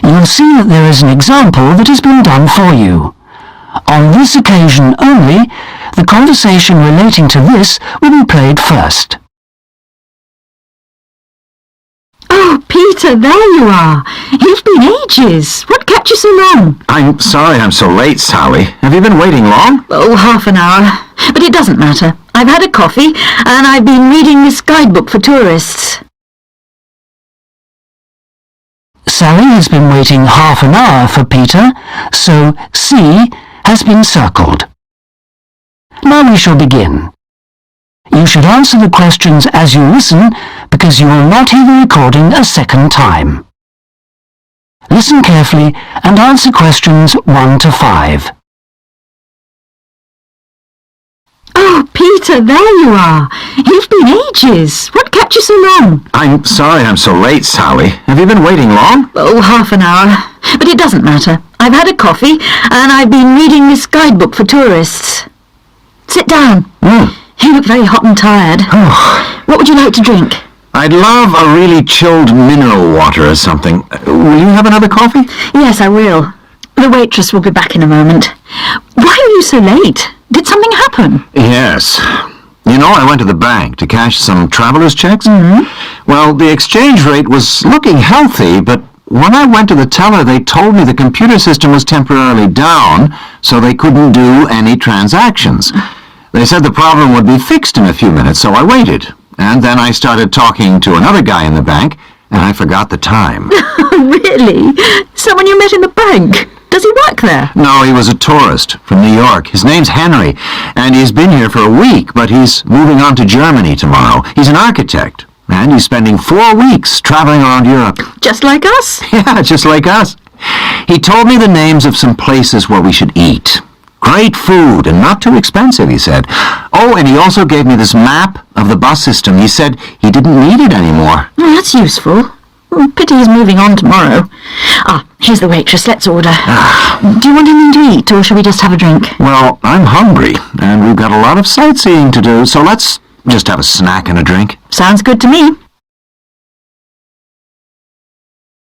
You'll see that there is an example that has been done for you. On this occasion only, the conversation relating to this will be played first. Oh, Peter, there you are. You've been ages. What kept you so long? I'm sorry I'm so late, Sally. Have you been waiting long? Oh, half an hour. But it doesn't matter. I've had a coffee, and I've been reading this guidebook for tourists. Sally has been waiting half an hour for Peter, so C has been circled. Now we shall begin. You should answer the questions as you listen, because you will not hear the recording a second time. Listen carefully and answer questions 1 to 5. Oh, Peter, there you are. You've been ages. What kept you so long? I'm sorry I'm so late, Sally. Have you been waiting long? Oh, half an hour. But it doesn't matter. I've had a coffee, and I've been reading this guidebook for tourists. Sit down. You look very hot and tired. What would you like to drink? I'd love a really chilled mineral water or something. Will you have another coffee? Yes, I will. The waitress will be back in a moment. Why are you so late? Did something happen? Yes. You know, I went to the bank to cash some traveler's checks. Well, the exchange rate was looking healthy, but when I went to the teller, they told me the computer system was temporarily down, so they couldn't do any transactions. They said the problem would be fixed in a few minutes, so I waited. And then I started talking to another guy in the bank, and I forgot the time. Really? Someone you met in the bank? Does he work there? No, he was a tourist from New York. His name's Henry, and he's been here for a week, but he's moving on to Germany tomorrow. He's an architect, and he's spending 4 weeks traveling around Europe. Just like us? Yeah, just like us. He told me the names of some places where we should eat. Great food, and not too expensive, he said. Oh, and he also gave me this map of the bus system. He said he didn't need it anymore. Oh, that's useful. Pity he's moving on tomorrow. Ah, here's the waitress. Let's order. Do you want anything to eat, or shall we just have a drink? Well, I'm hungry, and we've got a lot of sightseeing to do, so let's just have a snack and a drink. Sounds good to me.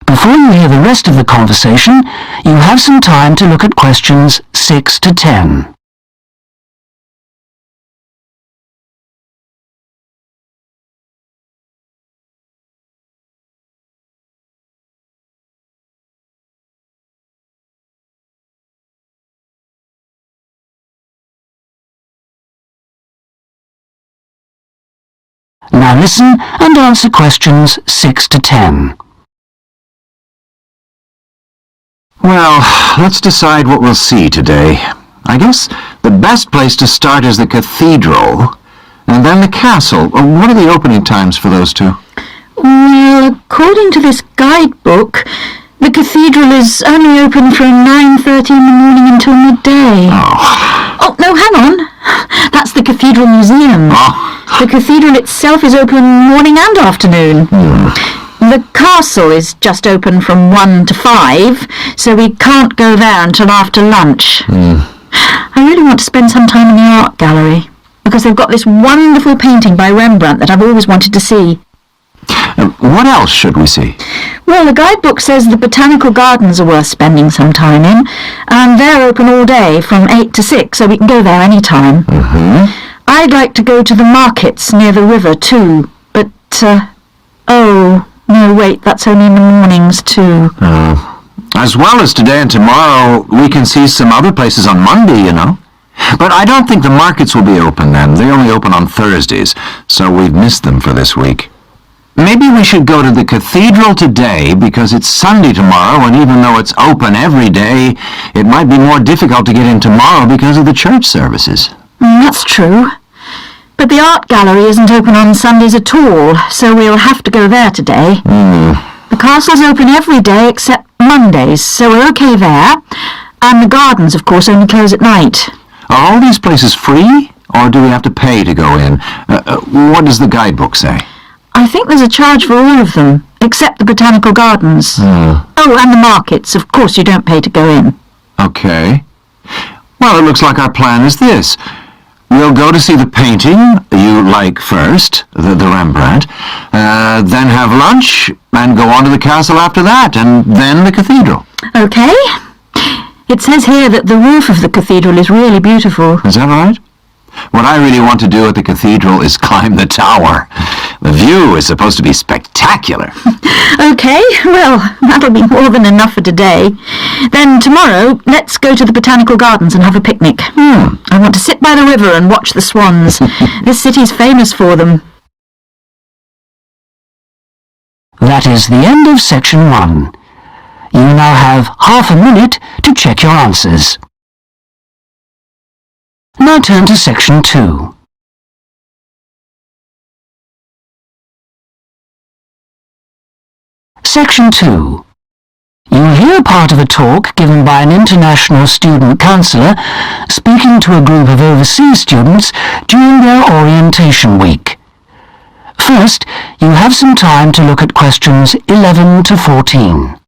Before you hear the rest of the conversation, you have some time to look at questions 6 to 10. Now listen and answer questions 6 to 10. Well, let's decide what we'll see today. I guess the best place to start is the cathedral, and then the castle. What are the opening times for those two? Well, according to this guidebook, the cathedral is only open from 9:30 in the morning until midday. Oh, no, hang on. That's the Cathedral Museum. The cathedral itself is open morning and afternoon. The castle is just open from 1 to 5, so we can't go there until after lunch. I really want to spend some time in the art gallery, because they've got this wonderful painting by Rembrandt that I've always wanted to see. What else should we see? Well, the guidebook says the botanical gardens are worth spending some time in, and they're open all day from 8 to 6, so we can go there any time. I'd like to go to the markets near the river too, but, oh, no, wait, that's only in the mornings too. As well as today and tomorrow, we can see some other places on Monday, you know. But I don't think the markets will be open then. They only open on Thursdays, so we've missed them for this week. Maybe we should go to the cathedral today because it's Sunday tomorrow, and even though it's open every day, it might be more difficult to get in tomorrow because of the church services. That's true. But the art gallery isn't open on Sundays at all, so we'll have to go there today. The castle's open every day except Mondays, so we're okay there. And the gardens, of course, only close at night. Are all these places free, or do we have to pay to go in? What does the guidebook say? I think there's a charge for all of them, except the botanical gardens. Oh, and the markets. Of course, you don't pay to go in. Okay. Well, it looks like our plan is this. We'll go to see the painting you like first, the Rembrandt, then have lunch, and go on to the castle after that, and then the cathedral. Okay. It says here that the roof of the cathedral is really beautiful. Is that right? What I really want to do at the cathedral is climb the tower. The view is supposed to be spectacular. Okay, well, that'll be more than enough for today. Then tomorrow, let's go to the botanical gardens and have a picnic. I want to sit by the river and watch the swans. This city's famous for them. That is the end of section 1. You now have half a minute to check your answers. Now turn to section 2. Section 2. You'll hear part of a talk given by an international student counsellor speaking to a group of overseas students during their orientation week. First, you have some time to look at questions 11 to 14.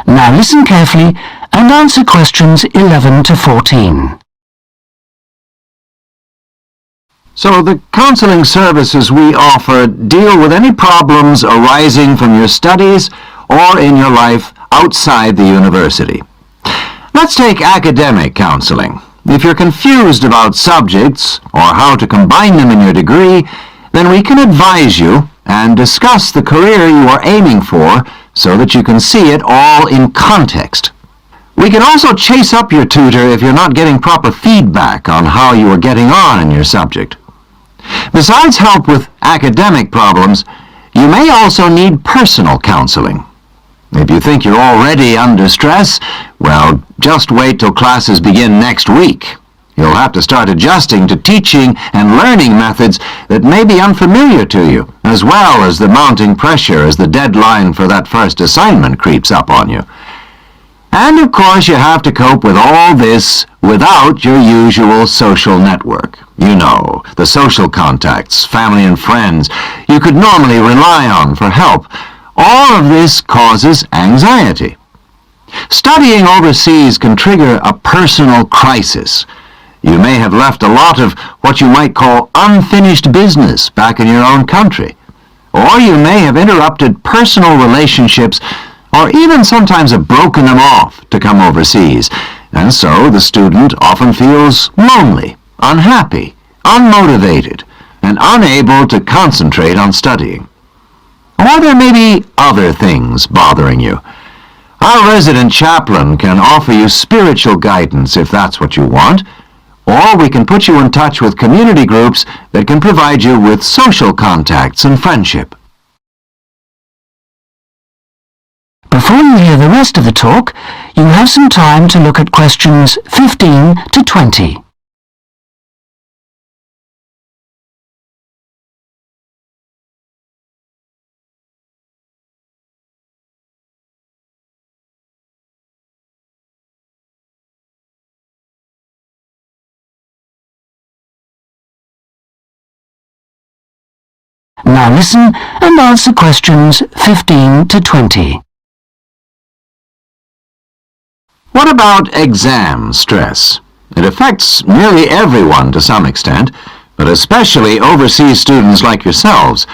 Now listen carefully and answer questions 11 to 14. So the counseling services we offer deal with any problems arising from your studies or in your life outside the university. Let's take academic counseling. If you're confused about subjects or how to combine them in your degree, then we can advise you and discuss the career you are aiming for so that you can see it all in context. We can also chase up your tutor if you're not getting proper feedback on how you are getting on in your subject. Besides help with academic problems, you may also need personal counseling. If you think you're already under stress, well, just wait till classes begin next week. You'll have to start adjusting to teaching and learning methods that may be unfamiliar to you, as well as the mounting pressure as the deadline for that first assignment creeps up on you. And of course you have to cope with all this without your usual social network. You know, the social contacts, family and friends you could normally rely on for help. All of this causes anxiety. Studying overseas can trigger a personal crisis. You may have left a lot of what you might call unfinished business back in your own country. Or you may have interrupted personal relationships or even sometimes have broken them off to come overseas. And so the student often feels lonely, unhappy, unmotivated, and unable to concentrate on studying. Or there may be other things bothering you. Our resident chaplain can offer you spiritual guidance if that's what you want, or we can put you in touch with community groups that can provide you with social contacts and friendship. Before you hear the rest of the talk, you have some time to look at questions 15 to 20. Now listen and answer questions 15 to 20. What about exam stress? It affects nearly everyone to some extent, but especially overseas students like yourselves.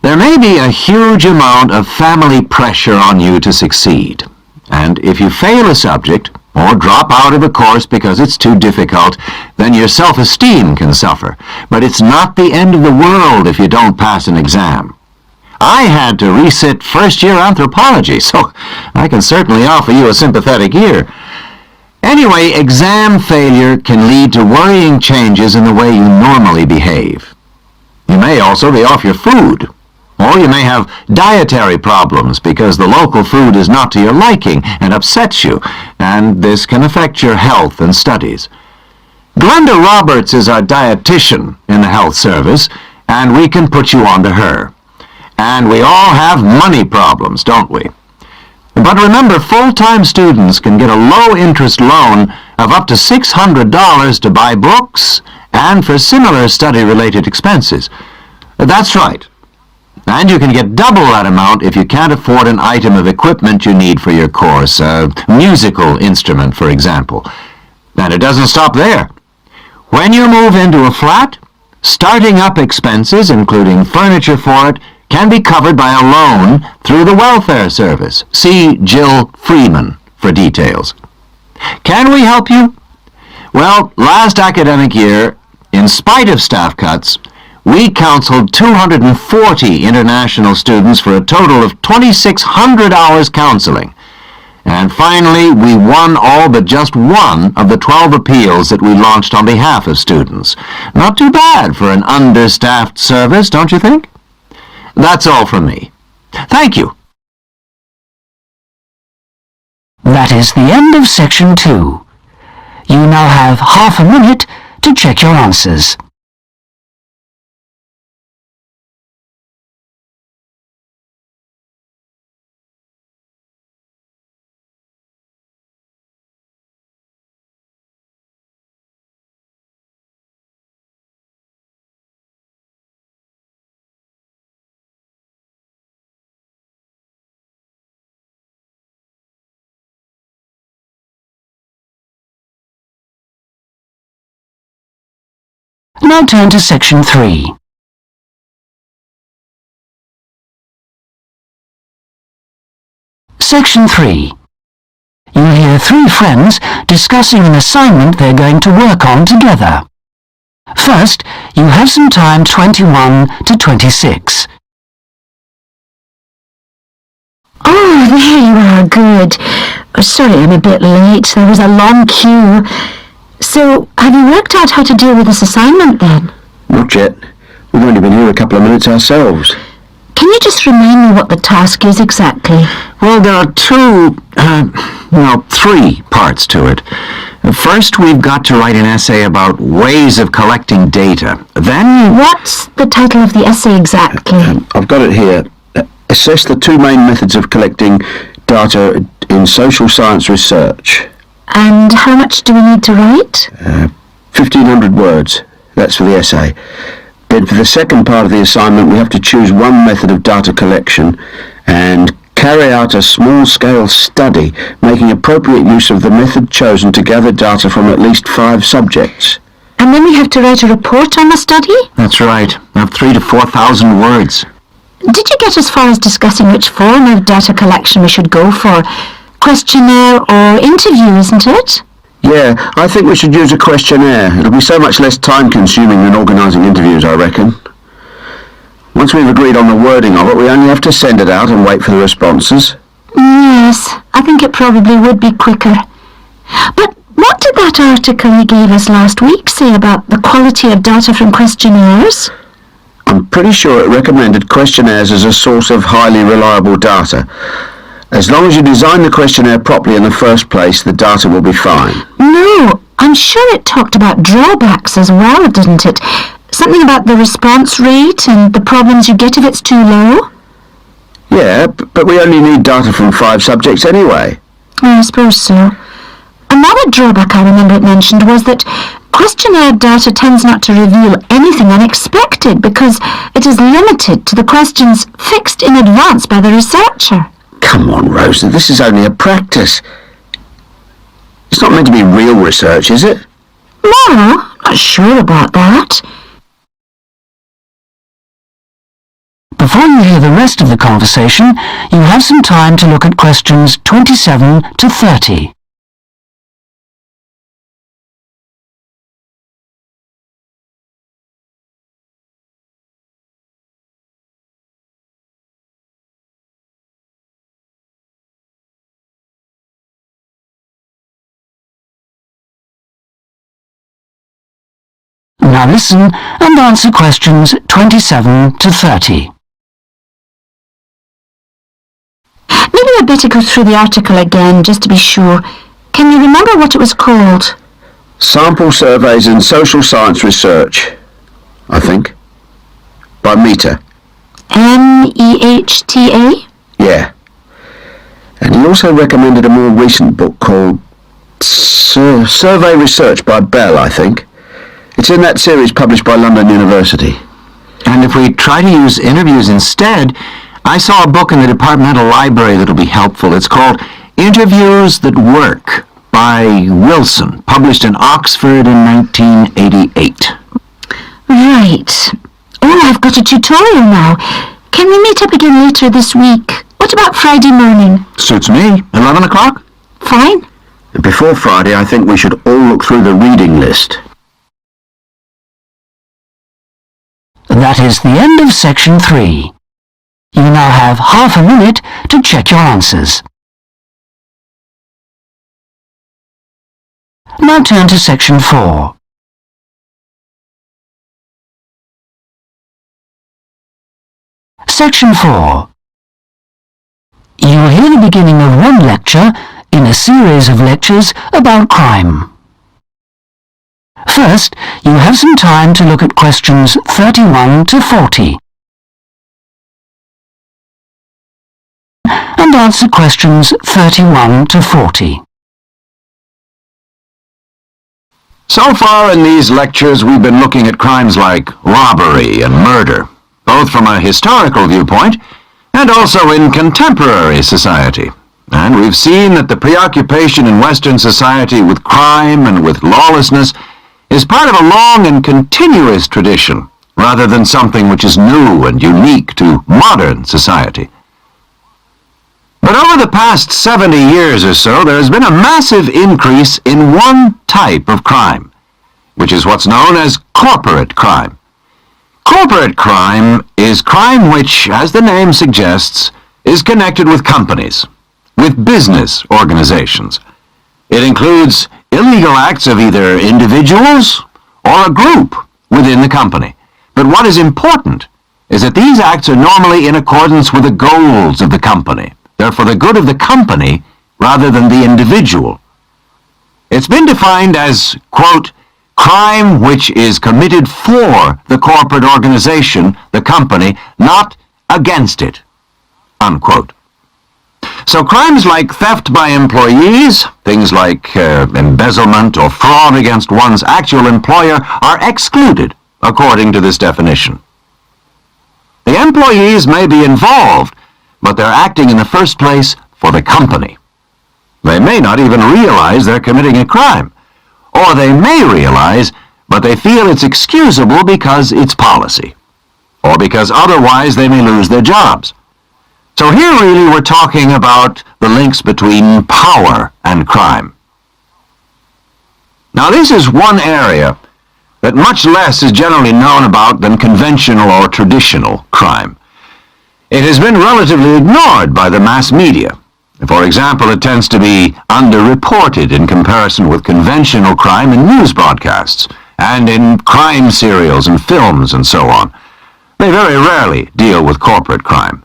There may be a huge amount of family pressure on you to succeed. And if you fail a subject, or drop out of a course because it's too difficult, then your self-esteem can suffer. But it's not the end of the world if you don't pass an exam. I had to resit first-year anthropology, so I can certainly offer you a sympathetic ear. Anyway, exam failure can lead to worrying changes in the way you normally behave. You may also be off your food, or you may have dietary problems because the local food is not to your liking and upsets you, and this can affect your health and studies. Glenda Roberts is our dietitian in the health service, and we can put you on to her. And we all have money problems, don't we? But remember, full-time students can get a low-interest loan of up to $600 to buy books and for similar study-related expenses. That's right. And you can get double that amount if you can't afford an item of equipment you need for your course, a musical instrument, for example. And it doesn't stop there. When you move into a flat, starting up expenses, including furniture for it, can be covered by a loan through the welfare service. See Jill Freeman for details. Can we help you? Well, last academic year, in spite of staff cuts, we counseled 240 international students for a total of 2,600 hours counseling. And finally, we won all but just one of the 12 appeals that we launched on behalf of students. Not too bad for an understaffed service, don't you think? That's all from me. Thank you. That is the end of section 2. You now have half a minute to check your answers. Now turn to section 3. Section 3. You'll hear 3 friends discussing an assignment they're going to work on together. First, you have some time 21 to 26. Oh, there you are, good. Sorry I'm a bit late. There was a long queue. So, have you worked out how to deal with this assignment then? Not yet. We've only been here a couple of minutes ourselves. Can you just remind me what the task is exactly? Well, there are 3 parts to it. First, we've got to write an essay about ways of collecting data. Then... What's the title of the essay exactly? I've got it here. Assess the 2 main methods of collecting data in social science research. And how much do we need to write? 1,500 words. That's for the essay. Then for the second part of the assignment, we have to choose one method of data collection and carry out a small-scale study, making appropriate use of the method chosen to gather data from at least 5 subjects. And then we have to write a report on the study? That's right. I have 3,000 to 4,000 words. Did you get as far as discussing which form of data collection we should go for? Questionnaire or interview, isn't it? Yeah, I think we should use a questionnaire. It'll be so much less time-consuming than organising interviews, I reckon. Once we've agreed on the wording of it, we only have to send it out and wait for the responses. Yes, I think it probably would be quicker. But what did that article you gave us last week say about the quality of data from questionnaires? I'm pretty sure it recommended questionnaires as a source of highly reliable data. As long as you design the questionnaire properly in the first place, the data will be fine. No, I'm sure it talked about drawbacks as well, didn't it? Something about the response rate and the problems you get if it's too low? Yeah, but we only need data from 5 subjects anyway. I suppose so. Another drawback I remember it mentioned was that questionnaire data tends not to reveal anything unexpected because it is limited to the questions fixed in advance by the researcher. Come on, Rosa, this is only a practice. It's not meant to be real research, is it? No, not sure about that. Before you hear the rest of the conversation, you have some time to look at questions 27 to 30. Now listen and answer questions 27 to 30. Maybe I'd better go through the article again, just to be sure. Can you remember what it was called? Sample Surveys in Social Science Research, I think. By Mehta. MEHTA? Yeah. And he also recommended a more recent book called Survey Research by Bell, I think. It's in that series published by London University. And if we try to use interviews instead, I saw a book in the departmental library that'll be helpful. It's called Interviews That Work by Wilson, published in Oxford in 1988. Right. Oh, I've got a tutorial now. Can we meet up again later this week? What about Friday morning? Suits me. 11 o'clock? Fine. Before Friday, I think we should all look through the reading list. That is the end of section 3. You now have half a minute to check your answers. Now turn to section 4. Section 4. You will hear the beginning of one lecture in a series of lectures about crime. First, you have some time to look at questions 31 to 40 and answer questions 31 to 40. So far in these lectures, we've been looking at crimes like robbery and murder, both from a historical viewpoint and also in contemporary society. And we've seen that the preoccupation in Western society with crime and with lawlessness is part of a long and continuous tradition, rather than something which is new and unique to modern society. But over the past 70 years or so, there has been a massive increase in one type of crime, which is what's known as corporate crime. Corporate crime is crime which, as the name suggests, is connected with companies, with business organizations. It includes illegal acts of either individuals or a group within the company. But what is important is that these acts are normally in accordance with the goals of the company. They're for the good of the company rather than the individual. It's been defined as, quote, crime which is committed for the corporate organization, the company, not against it, unquote. So crimes like theft by employees, things like embezzlement or fraud against one's actual employer are excluded according to this definition. The employees may be involved, but they're acting in the first place for the company. They may not even realize they're committing a crime, or they may realize, but they feel it's excusable because it's policy, or because otherwise they may lose their jobs. So here really we're talking about the links between power and crime. Now this is one area that much less is generally known about than conventional or traditional crime. It has been relatively ignored by the mass media. For example, it tends to be underreported in comparison with conventional crime in news broadcasts and in crime serials and films and so on. They very rarely deal with corporate crime.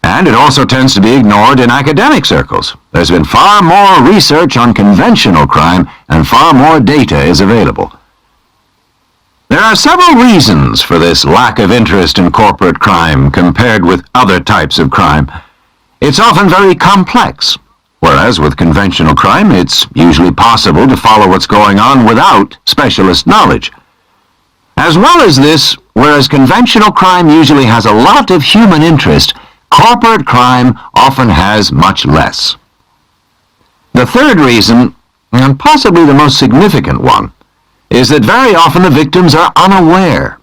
And it also tends to be ignored in academic circles. There's been far more research on conventional crime and far more data is available. There are several reasons for this lack of interest in corporate crime compared with other types of crime. It's often very complex, whereas with conventional crime, it's usually possible to follow what's going on without specialist knowledge. As well as this, whereas conventional crime usually has a lot of human interest, corporate crime often has much less. The third reason, and possibly the most significant one, is that very often the victims are unaware.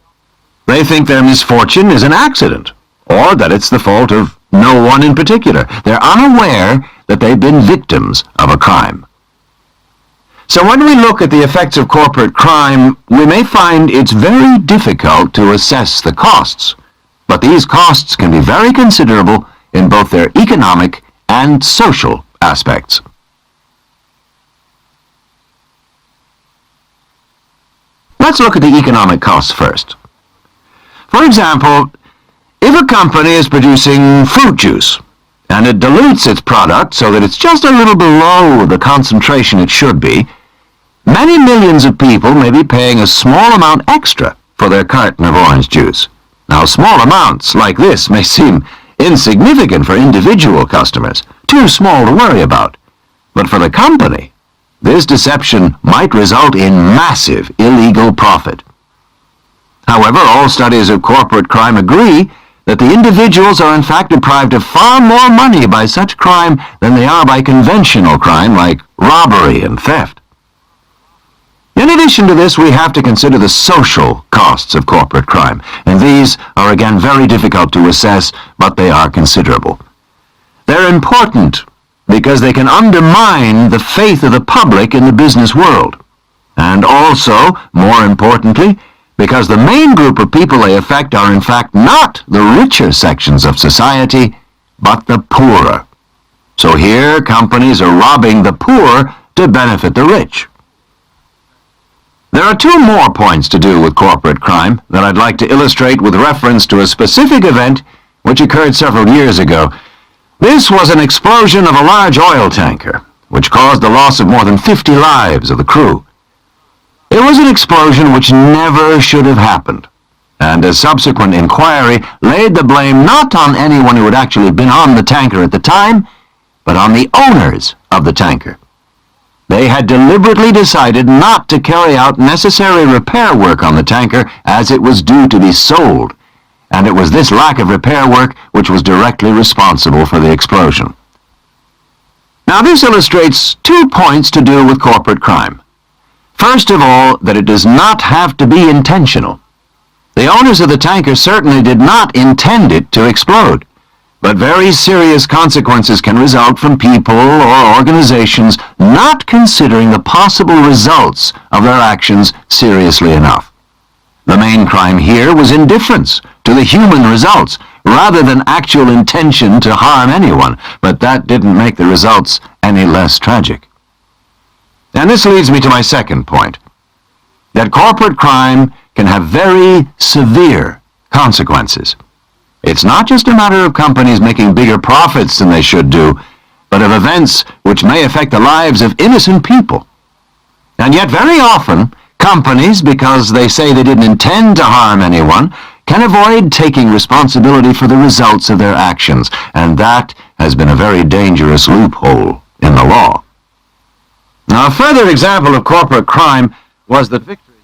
They think their misfortune is an accident, or that it's the fault of no one in particular. They're unaware that they've been victims of a crime. So when we look at the effects of corporate crime, we may find it's very difficult to assess the costs. But these costs can be very considerable in both their economic and social aspects. Let's look at the economic costs first. For example, if a company is producing fruit juice and it dilutes its product so that it's just a little below the concentration it should be, many millions of people may be paying a small amount extra for their carton of orange juice. Now, small amounts like this may seem insignificant for individual customers, too small to worry about. But for the company, this deception might result in massive illegal profit. However, all studies of corporate crime agree that the individuals are in fact deprived of far more money by such crime than they are by conventional crime like robbery and theft. In addition to this, we have to consider the social costs of corporate crime, and these are again very difficult to assess, but they are considerable. They're important because they can undermine the faith of the public in the business world, and also, more importantly, because the main group of people they affect are in fact not the richer sections of society, but the poorer. So here, companies are robbing the poor to benefit the rich. There are two more points to do with corporate crime that I'd like to illustrate with reference to a specific event which occurred several years ago. This was an explosion of a large oil tanker, which caused the loss of more than 50 lives of the crew. It was an explosion which never should have happened, and a subsequent inquiry laid the blame not on anyone who had actually been on the tanker at the time, but on the owners of the tanker. They had deliberately decided not to carry out necessary repair work on the tanker as it was due to be sold, and it was this lack of repair work which was directly responsible for the explosion. Now this illustrates 2 points to do with corporate crime. First of all, that it does not have to be intentional. The owners of the tanker certainly did not intend it to explode, but very serious consequences can result from people or organizations not considering the possible results of their actions seriously enough. The main crime here was indifference to the human results, rather than actual intention to harm anyone, but that didn't make the results any less tragic. And this leads me to my second point, that corporate crime can have very severe consequences. It's not just a matter of companies making bigger profits than they should do, but of events which may affect the lives of innocent people. And yet very often, companies, because they say they didn't intend to harm anyone, can avoid taking responsibility for the results of their actions, and that has been a very dangerous loophole in the law. Now, a further example of corporate crime was that victory...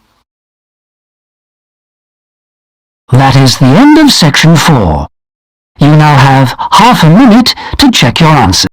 That is the end of section 4. You now have half a minute to check your answers.